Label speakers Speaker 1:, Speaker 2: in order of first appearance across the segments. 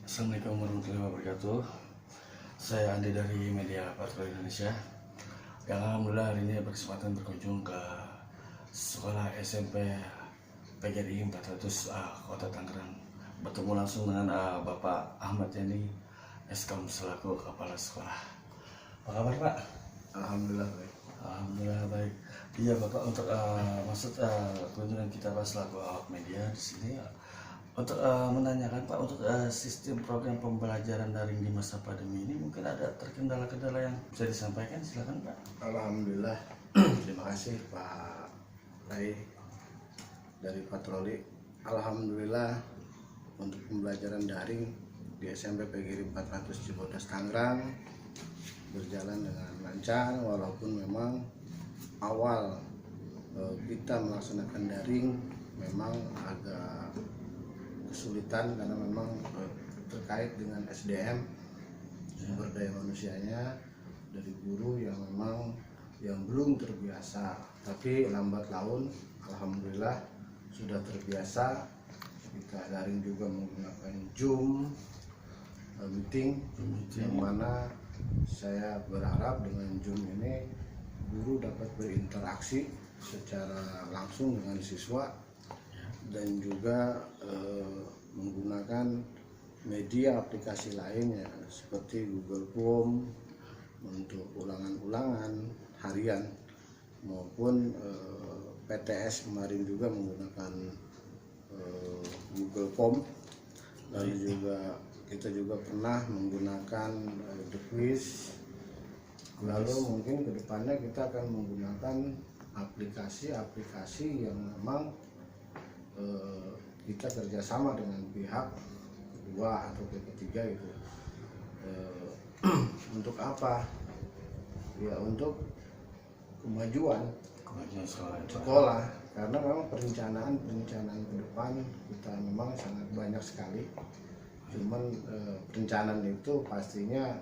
Speaker 1: Assalamualaikum warahmatullahi wabarakatuh. Saya Andi dari Media Patroli Indonesia. Yang alhamdulillah hari ini berkesempatan berkunjung ke sekolah SMP PGRI 400 Kota Tangerang. Bertemu langsung dengan Bapak Ahmad Yani Eskom selaku kepala sekolah. Apa kabar Pak?
Speaker 2: Alhamdulillah baik.
Speaker 1: Alhamdulillah baik. Iya Bapak, untuk maksud kunjungan kita Pak selaku awak media di sini untuk menanyakan Pak, untuk sistem program pembelajaran daring di masa pandemi ini mungkin ada terkendala-kendala yang bisa disampaikan, silakan Pak.
Speaker 2: Alhamdulillah. Terima kasih Pak Rai dari Patroli. Alhamdulillah untuk pembelajaran daring di SMP PGRI 400 Cibodas Tangerang berjalan dengan lancar, walaupun memang awal kita melaksanakan daring memang agak kesulitan karena memang terkait dengan SDM, sumber daya manusianya, dari guru yang memang yang belum terbiasa, tapi lambat laun alhamdulillah sudah terbiasa. Kita daring juga menggunakan Zoom meeting, yang mana saya berharap dengan Zoom ini guru dapat berinteraksi secara langsung dengan siswa dan juga menggunakan media aplikasi lainnya seperti Google Form untuk ulangan-ulangan harian maupun PTS kemarin juga menggunakan Google Form. Lalu juga kita juga pernah menggunakan The Quiz. Lalu mungkin kedepannya kita akan menggunakan aplikasi-aplikasi yang memang kita kerjasama dengan pihak kedua atau pihak ketiga itu. Untuk apa? Ya untuk kemajuan sekolah, karena memang perencanaan ke depan kita memang sangat banyak sekali. Cuman perencanaan itu pastinya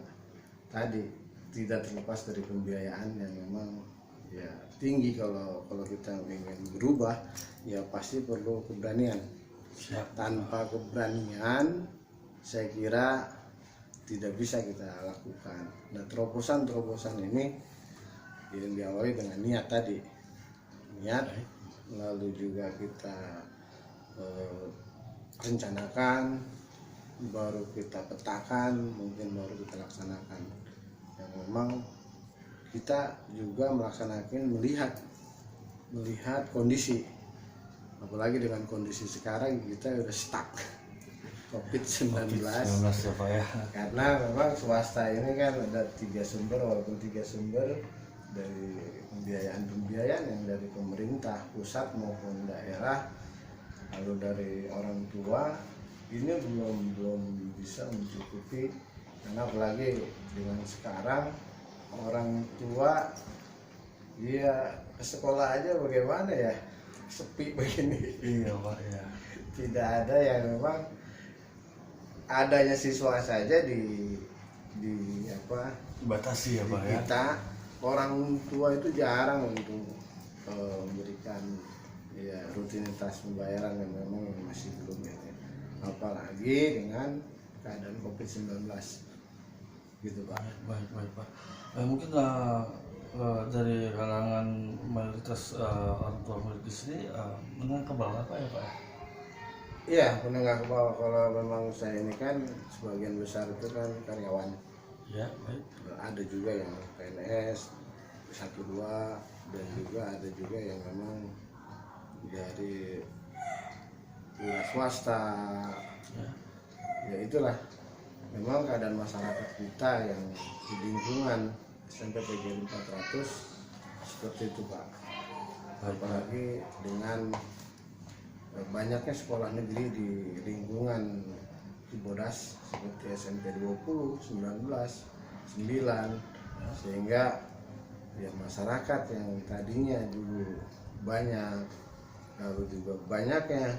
Speaker 2: tadi tidak terlepas dari pembiayaan yang memang ya tinggi. Kalau kita ingin berubah ya pasti perlu keberanian. Tanpa keberanian saya kira tidak bisa kita lakukan. Nah, terobosan ini yang diawali dengan niat tadi, lalu juga kita rencanakan, baru kita petakan, mungkin baru kita laksanakan. Yang memang kita juga melaksanakan melihat kondisi, apalagi dengan kondisi sekarang kita udah stuck COVID-19
Speaker 1: ya Pak ya.
Speaker 2: Karena memang swasta ini kan ada 3 sumber, walaupun 3 sumber dari pembiayaan yang dari pemerintah pusat maupun daerah, lalu dari orang tua, ini belum bisa mencukupi. Karena apalagi dengan sekarang orang tua dia ke sekolah aja bagaimana ya, sepi begini.
Speaker 1: Iya Pak ya.
Speaker 2: Tidak ada yang memang adanya siswa saja di
Speaker 1: Batasi ya Pak ya.
Speaker 2: kita orang tua itu jarang untuk memberikan ya rutinitas pembayaran yang memang masih belum ini, apalagi dengan keadaan COVID-19 gitu Pak.
Speaker 1: Baik Pak. Mungkin dari kalangan mayoritas orang tua murid di sini menengah ke bawah apa ya Pak?
Speaker 2: Iya, menengah ke bawah. Kalau memang saya ini kan sebagian besar itu kan karyawan.
Speaker 1: Ya, baik.
Speaker 2: Ada juga yang PNS 1-2, dan juga ada juga yang memang dari wira swasta. Ya itulah memang keadaan masyarakat kita yang di lingkungan SMP PGRI 400 seperti itu Pak. Apalagi dengan banyaknya sekolah negeri di lingkungan Cibodas seperti SMP 20, 19, 9, sehingga ya masyarakat yang tadinya dulu banyak, lalu juga banyaknya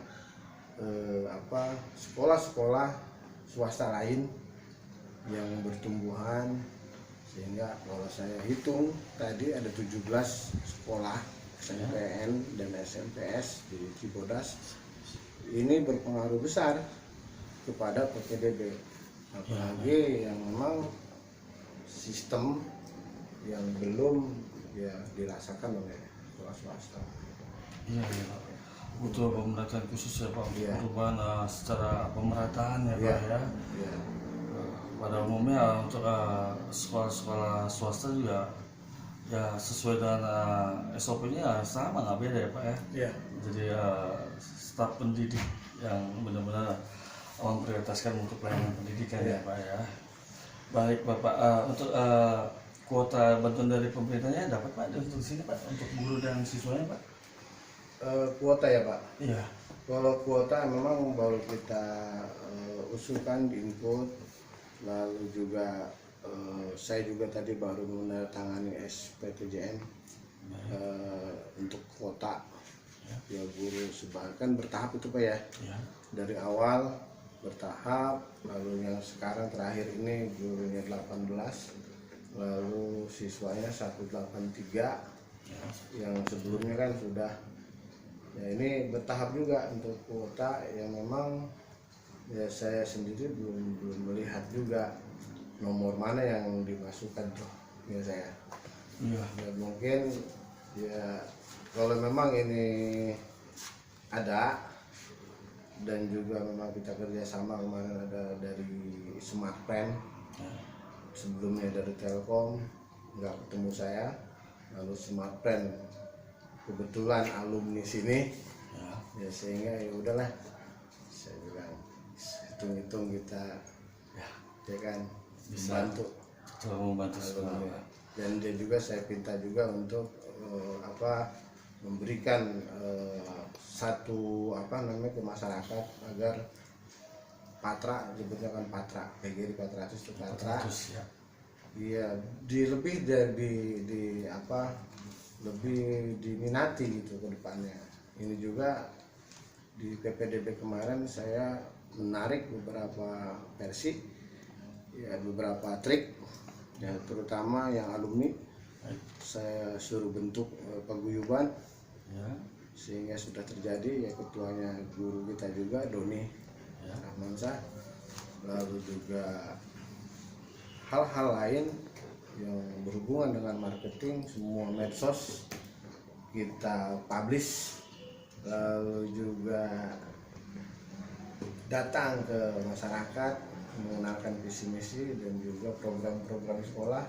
Speaker 2: sekolah-sekolah swasta lain yang bertumbuhan, sehingga kalau saya hitung tadi ada 17 sekolah SMPN dan SMPS di Cibodas. Ini berpengaruh besar kepada PPDB, apalagi yang memang sistem yang belum ya dirasakan oleh sekolah swasta.
Speaker 1: Iya, iya Pak. Butuh pemerataan khusus ya Pak, untuk
Speaker 2: Iya.
Speaker 1: perubahan secara pemerataan ya Pak ya.
Speaker 2: Iya.
Speaker 1: Pada umumnya untuk sekolah-sekolah swasta juga ya sesuai dengan SOP-nya sama, nggak beda ya Pak ya.
Speaker 2: Iya.
Speaker 1: Jadi staf pendidik yang benar-benar memprioritaskan untuk pelayanan pendidikan ya Pak ya. Baik Bapak, untuk kuota bantuan dari pemerintahnya dapat Pak untuk sini Pak, untuk guru dan siswanya Pak?
Speaker 2: Kuota ya Pak.
Speaker 1: Iya.
Speaker 2: Kalau kuota memang baru kita usulkan di input, lalu juga saya juga tadi baru menandatangani SPTJN untuk kuota ya guru kan bertahap itu Pak ya.
Speaker 1: Ya.
Speaker 2: Dari awal bertahap, lalu yang sekarang terakhir ini gurunya 18, lalu siswanya 183, yang sebelumnya kan sudah. Ya ini bertahap juga untuk kuota yang memang ya saya sendiri belum melihat juga nomor mana yang dimasukkan tuh ya saya.
Speaker 1: Iya.
Speaker 2: Ya mungkin ya kalau memang ini ada dan juga memang kita kerjasama, kemarin ada dari Smartpen, sebelumnya dari Telkom nggak ketemu saya, lalu Smartpen kebetulan alumni sini ya sehingga ya udahlah saya bilang hitung-hitung kita ya kan
Speaker 1: bisa
Speaker 2: membantu
Speaker 1: sekolah.
Speaker 2: Dan dia juga saya pinta juga untuk memberikan satu ke masyarakat agar patra, disebutnya kan patra PGRI 400 itu patra
Speaker 1: ya.
Speaker 2: Iya, lebih lebih diminati gitu ke depannya. Ini juga di PPDB kemarin saya menarik beberapa versi, ya beberapa trik, ya terutama yang alumni saya suruh bentuk paguyuban, sehingga sudah terjadi ya ketuanya guru kita juga Doni Rahmansyah, lalu juga hal-hal lain yang berhubungan dengan marketing, semua medsos kita publish, lalu juga datang ke masyarakat mengenalkan visi misi dan juga program-program sekolah,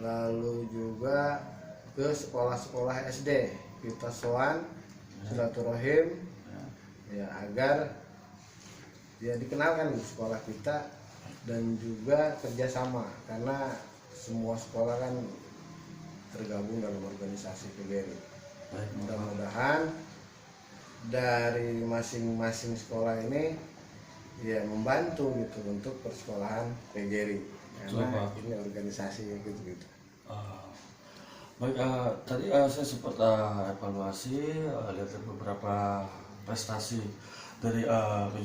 Speaker 2: lalu juga ke sekolah-sekolah SD kita soan silaturahim ya agar ya dikenalkan di sekolah kita dan juga kerjasama, karena semua sekolah kan tergabung dalam organisasi PGRI. Mudah-mudahan dari masing-masing sekolah ini ya membantu gitu untuk persekolahan PGRI, karena ini organisasi gitu.
Speaker 1: Baik, tadi saya sempat evaluasi lihat beberapa prestasi dari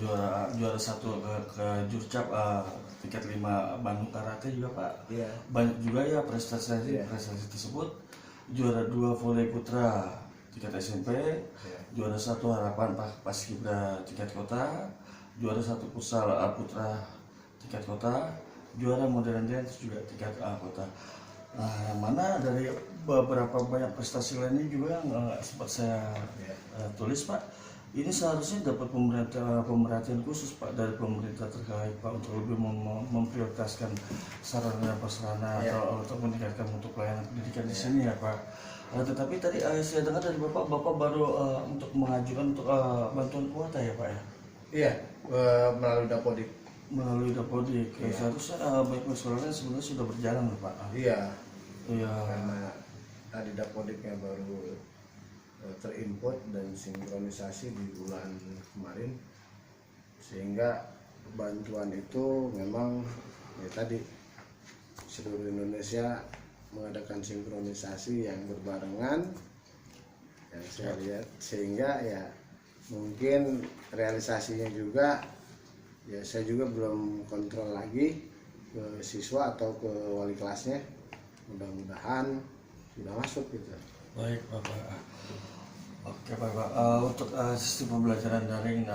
Speaker 1: juara 1 ke Jurcap tingkat 5 Bandung Karate juga Pak.
Speaker 2: Iya.
Speaker 1: Banyak juga ya prestasi tersebut. Juara 2 volley putra tingkat SMP, juara 1 harapan Paskibra tingkat kota, juara 1 futsal putra tingkat kota, juara modern dance juga tingkat kota. Nah, yang mana dari beberapa banyak prestasi lainnya juga yang sempat saya tulis Pak, ini seharusnya dapat pemerhatian khusus Pak dari pemerintah terkait Pak untuk lebih memprioritaskan sarana dan prasarana atau untuk meningkatkan untuk pelayanan pendidikan di sini ya Pak. Tetapi tadi saya dengar dari Bapak baru untuk mengajukan untuk bantuan kuota ya Pak ya? Iya,
Speaker 2: melalui Dapodik.
Speaker 1: Melalui Dapodik. Seharusnya baik sekolahnya sebenarnya sudah berjalan Pak.
Speaker 2: Iya. Karena tadi Dapodiknya baru terinput dan sinkronisasi di bulan kemarin, sehingga bantuan itu memang ya tadi seluruh Indonesia mengadakan sinkronisasi yang berbarengan yang saya lihat, sehingga ya mungkin realisasinya juga ya saya juga belum kontrol lagi ke siswa atau ke wali kelasnya, mudah-mudahan sudah masuk gitu.
Speaker 1: Baik Bapak. Oke Pak, untuk sistem pembelajaran daring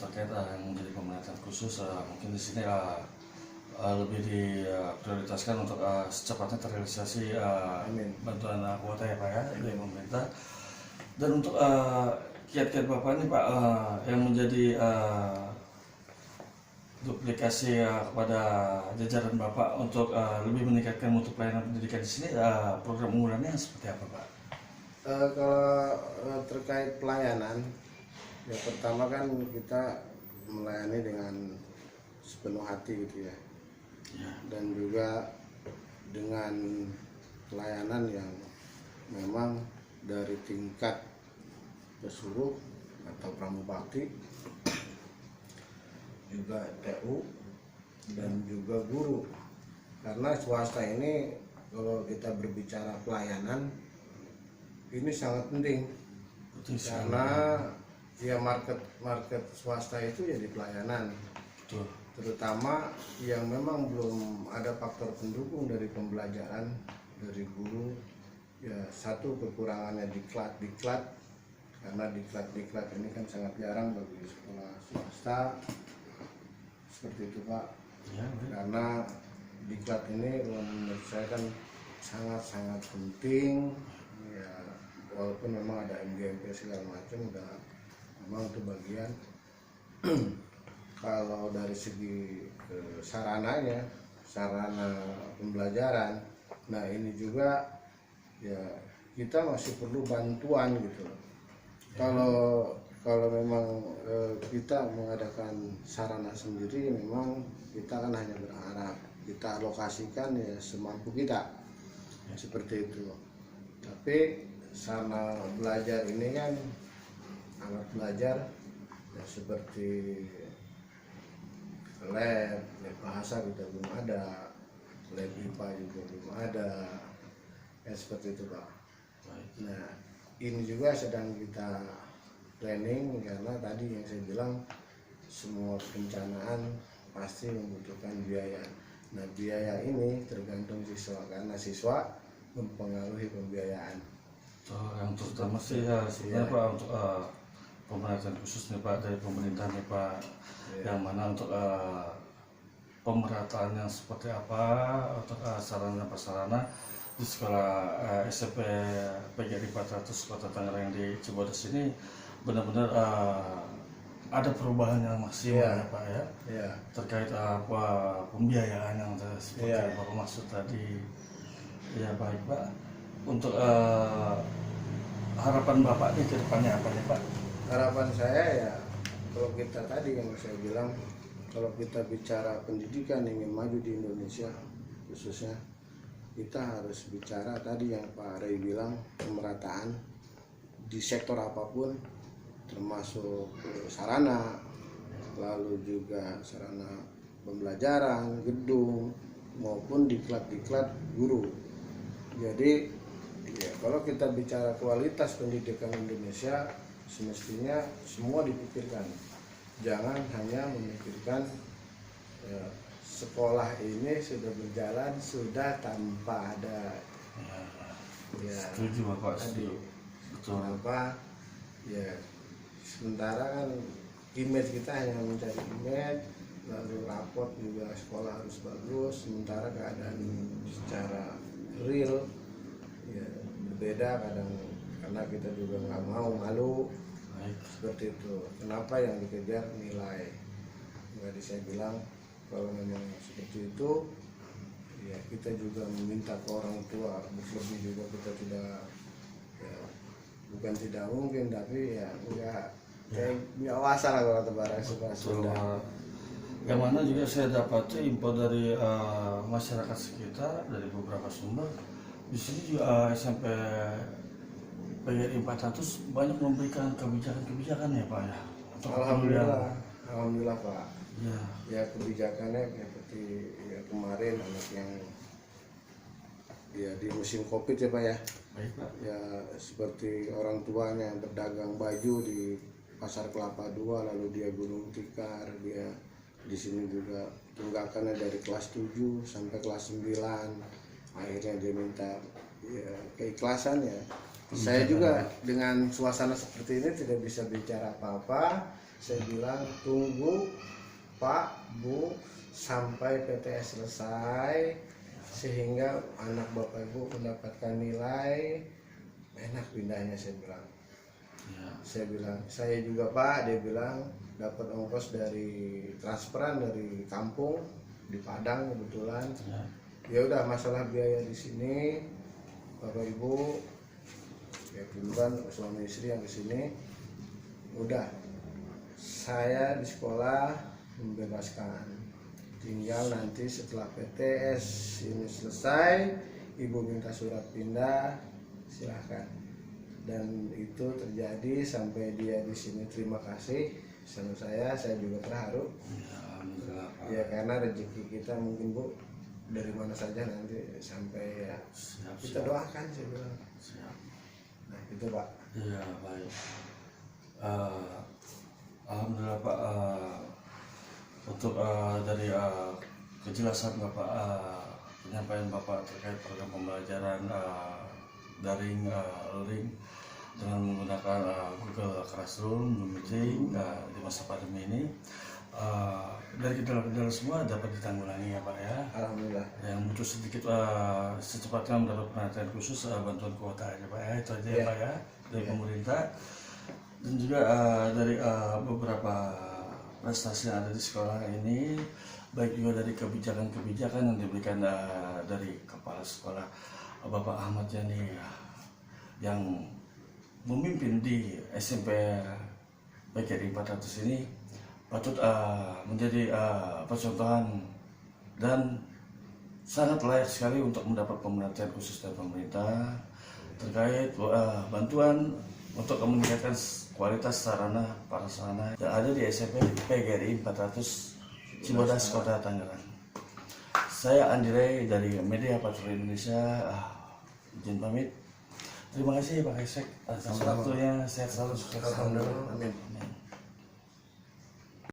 Speaker 1: terkait yang menjadi peminatan khusus, mungkin di sini lebih diprioritaskan untuk secepatnya terrealisasi
Speaker 2: Amin.
Speaker 1: bantuan kuota ya Pak ya dari pemerintah. Dan untuk kiat-kiat Bapak ini Pak yang menjadi duplikasi kepada jajaran Bapak untuk lebih meningkatkan mutu pelayanan pendidikan di sini, program unggulannya seperti apa Pak?
Speaker 2: Kalau terkait pelayanan, ya pertama kan kita melayani dengan sepenuh hati gitu ya,
Speaker 1: Ya.
Speaker 2: dan juga dengan pelayanan yang memang dari tingkat pesuruh atau pramubakti, juga TU, dan juga guru. Karena swasta ini kalau kita berbicara pelayanan ini sangat penting,
Speaker 1: Betul sekali.
Speaker 2: karena ya market swasta itu ya di pelayanan,
Speaker 1: Betul.
Speaker 2: terutama yang memang belum ada faktor pendukung dari pembelajaran dari guru. Ya satu kekurangannya diklat, karena diklat ini kan sangat jarang bagi sekolah swasta, seperti itu Pak.
Speaker 1: Ya, baik.
Speaker 2: Karena diklat ini menurut saya kan sangat penting ya, walaupun memang ada MGMP segala macam, udah memang itu bagian. Kalau dari segi sarananya, sarana pembelajaran, nah ini juga ya kita masih perlu bantuan gitu loh. Kalau memang kita mengadakan sarana sendiri, memang kita kan hanya berharap kita alokasikan ya semampu kita, seperti itu. Tapi sarana belajar ini kan, alat belajar ya seperti lab bahasa kita belum ada, lab IPA juga belum ada, ya seperti itu Pak.
Speaker 1: Baik.
Speaker 2: Nah ini juga sedang kita planning, karena tadi yang saya bilang semua perencanaan pasti membutuhkan biaya. Nah biaya ini tergantung siswa, karena siswa mempengaruhi pembiayaan.
Speaker 1: Yang terutama sih sebenarnya Pak untuk pemerataan khusus nih Pak dari pemerintah nih Pak, yang mana untuk pemerataan yang seperti apa untuk sarana prasarana di sekolah SMP PGRI 400 Kota Tangerang di Cibodas ini benar-benar ada perubahan yang maksimal ya Pak ya, terkait pembiayaan yang seperti yang Bapak maksud tadi. Ya baik Pak, untuk harapan Bapak nih ke depannya apa nih Pak?
Speaker 2: Harapan saya ya, kalau kita tadi yang saya bilang, kalau kita bicara pendidikan ingin maju di Indonesia khususnya, kita harus bicara tadi yang Pak Ray bilang, pemerataan di sektor apapun, termasuk sarana, lalu juga sarana pembelajaran, gedung, maupun diklat guru. Jadi ya, kalau kita bicara kualitas pendidikan Indonesia, semestinya semua dipikirkan. Jangan hanya memikirkan sekolah ini sudah berjalan, sudah tanpa ada
Speaker 1: setuju Bapak, setuju. Betul.
Speaker 2: Kenapa? Ya sementara kan image kita hanya mencari image, lalu raport juga sekolah harus bagus, sementara keadaan secara real ya berbeda kadang, karena kita juga nggak mau malu.
Speaker 1: Baik.
Speaker 2: Seperti itu. Kenapa yang dikejar nilai? Jadi saya bilang kalau memang seperti itu, ya kita juga meminta ke orang tua berlebih juga, kita tidak ya, bukan tidak mungkin, tapi ya enggak kayak biasa lah kalau tebaran sudah.
Speaker 1: Yang mana juga saya dapati info dari masyarakat sekitar dari beberapa sumber, di sini juga SMP PGRI 400 banyak memberikan kebijakan-kebijakan ya Pak ya.
Speaker 2: Alhamdulillah Pak.
Speaker 1: Ya.
Speaker 2: Ya kebijakannya seperti ya kemarin anak yang ya di musim Covid ya Pak ya.
Speaker 1: Baik Pak.
Speaker 2: Ya seperti orang tuanya yang berdagang baju di Pasar Kelapa II, lalu dia Gunung Tikar, dia di sini juga tunggakannya dari kelas 7 sampai kelas 9. Akhirnya dia minta ya keikhlasan ya, Saya juga dengan suasana seperti ini tidak bisa bicara apa-apa. Saya bilang tunggu Pak, Bu sampai PTS selesai sehingga anak Bapak Ibu mendapatkan nilai enak pindahnya, saya bilang.
Speaker 1: Ya.
Speaker 2: Saya bilang, saya juga Pak, dia bilang dapat ongkos dari transferan dari kampung di Padang kebetulan. Ya udah, masalah biaya di sini Bapak Ibu ya duluan suami istri yang di sini. Udah, saya di sekolah membebaskan. Tinggal nanti setelah PTS ini selesai, ibu minta surat pindah, silahkan. Dan itu terjadi sampai dia di sini terima kasih sama saya juga terharu. Ya karena rezeki kita mungkin Bu dari mana saja nanti sampai ya kita doakan, saya bilang. Nah itu Pak.
Speaker 1: Iya baik. Alhamdulillah Pak, untuk dari kejelasan Bapak, penyampaian Bapak terkait program pembelajaran daring luring dengan menggunakan Google Classroom, Zoom Meeting di masa pandemi ini, dari kendala-kendala semua dapat ditanggulangi ya Pak ya.
Speaker 2: Alhamdulillah.
Speaker 1: Yang butuh sedikit secepatnya mendapat perhatian khusus, bantuan kuota aja Pak ya, itu aja ya Pak ya dari pemerintah. Dan juga dari beberapa prestasi yang ada di sekolah ini, baik juga dari kebijakan-kebijakan yang diberikan dari kepala sekolah Bapak Ahmad Yani yang memimpin di SMP PGRI 400 ini patut menjadi percontohan dan sangat layak sekali untuk mendapat perhatian khusus dari pemerintah terkait bantuan untuk meningkatkan kualitas sarana prasarana yang ada di SMP PGRI 400 Cibodas Kota Tangerang. Saya Andi Ray dari Media Patroli Indonesia, izin pamit. Terima kasih Pak Esek atas waktunya. Sehat selalu, sukses selalu.
Speaker 2: Amin.